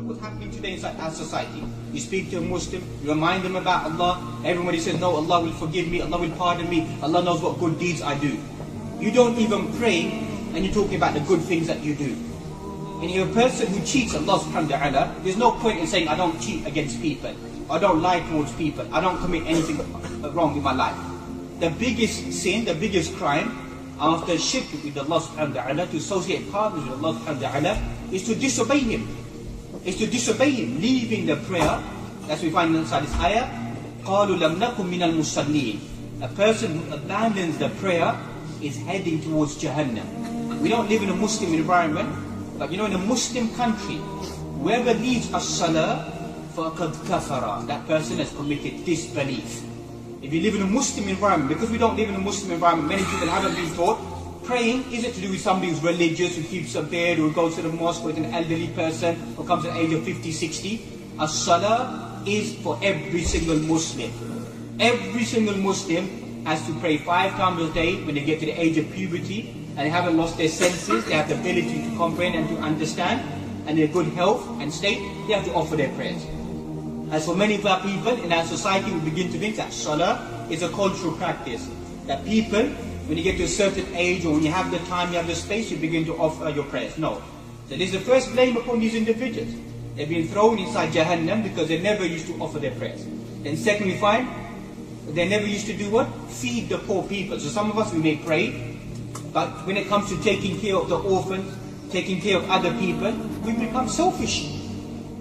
Look what's happening today inside our society. You speak to a Muslim, you remind them about Allah. Everybody says, no, Allah will forgive me, Allah will pardon me, Allah knows what good deeds I do. You don't even pray, and you're talking about the good things that you do. And you're a person who cheats Allah subhanahu wa ta'ala. There's no point in saying, I don't cheat against people. I don't lie towards people. I don't commit anything wrong in my life. The biggest sin, the biggest crime, after shirk with Allah subhanahu wa ta'ala, to associate partners with Allah subhanahu wa ta'ala, is to disobey Him. Is to disobey Him, leaving the prayer. That's what we find inside this ayah. قَالُوا لَمْ نَكُمْ مِنَ الْمُصَلِّينَ. A person who abandons the prayer is heading towards Jahannam. We don't live in a Muslim environment, but in a Muslim country, whoever leaves as-salah, فَقَدْ كَفَرَ. That person has committed disbelief. If you live in a Muslim environment, because we don't live in a Muslim environment, many people haven't been taught, praying isn't to do with somebody who's religious, who keeps a beard, who goes to the mosque, with an elderly person, who comes at the age of 50, 60. As-salah is for every single Muslim. Every single Muslim has to pray 5 times a day when they get to the age of puberty, and they haven't lost their senses, they have the ability to comprehend and to understand, and their good health and state, they have to offer their prayers. As for many of our people in our society, we begin to think that salah is a cultural practice. That people, when you get to a certain age, or when you have the time, you have the space, you begin to offer your prayers. No. So this is the first blame upon these individuals. They've been thrown inside Jahannam because they never used to offer their prayers. Then second, we find they never used to do what? Feed the poor people. So some of us, we may pray, but when it comes to taking care of the orphans, taking care of other people, we become selfish.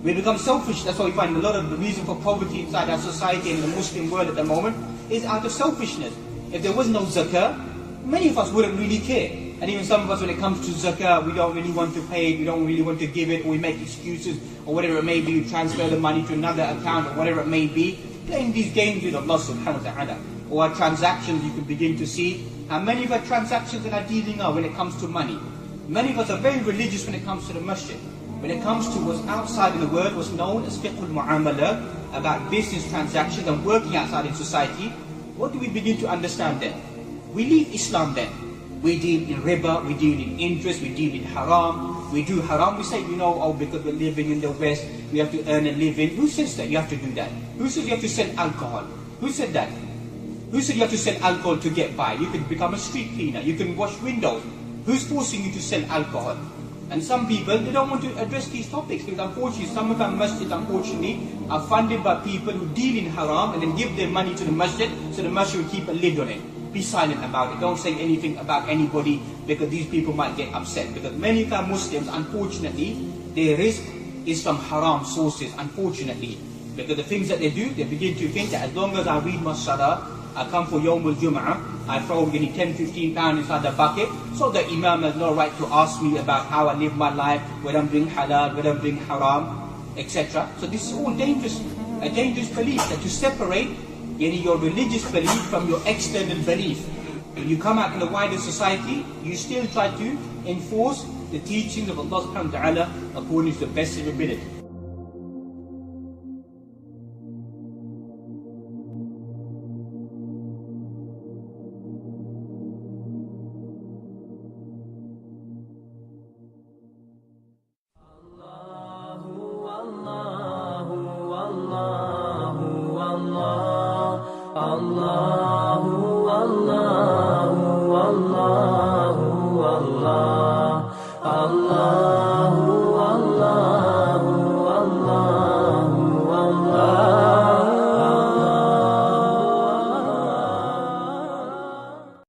We become selfish. That's why we find a lot of the reason for poverty inside our society and the Muslim world at the moment is out of selfishness. If there was no zakah, many of us wouldn't really care. And even some of us, when it comes to zakah, we don't really want to pay it, we don't really want to give it, or we make excuses, or whatever it may be, we transfer the money to another account, or whatever it may be, playing these games with Allah subhanahu wa ta'ala. Or our transactions, you can begin to see how many of our transactions that are dealing are when it comes to money. Many of us are very religious when it comes to the masjid. When it comes to what's outside in the world, what's known as fiqh al-mu'amala, about business transactions and working outside in society, what do we begin to understand then? We leave Islam then. We deal in riba, we deal in interest, we deal in haram, we do haram. We say, because we're living in the West, we have to earn a living. Who says that you have to do that? Who says you have to sell alcohol? Who said that? Who said you have to sell alcohol to get by? You can become a street cleaner, you can wash windows. Who's forcing you to sell alcohol? And some people, they don't want to address these topics because unfortunately, some of our masjids, unfortunately, are funded by people who deal in haram and then give their money to the masjid, so the masjid will keep a lid on it. Be silent about it. Don't say anything about anybody because these people might get upset. Because many of our Muslims, unfortunately, their risk is from haram sources, unfortunately. Because the things that they do, they begin to think that as long as I read my salah, I come for Yawmul Jum'ah, I throw maybe 10, 15 pounds inside the bucket, so the Imam has no right to ask me about how I live my life, whether I'm doing halal, whether I'm doing haram, etc. So this is all dangerous, a dangerous belief, that to separate your religious belief from your external belief. When you come out in the wider society, you still try to enforce the teachings of Allah subhanahu wa ta'ala according to the best of your ability. Allahu, Allahu, Allahu, Allah, Allah.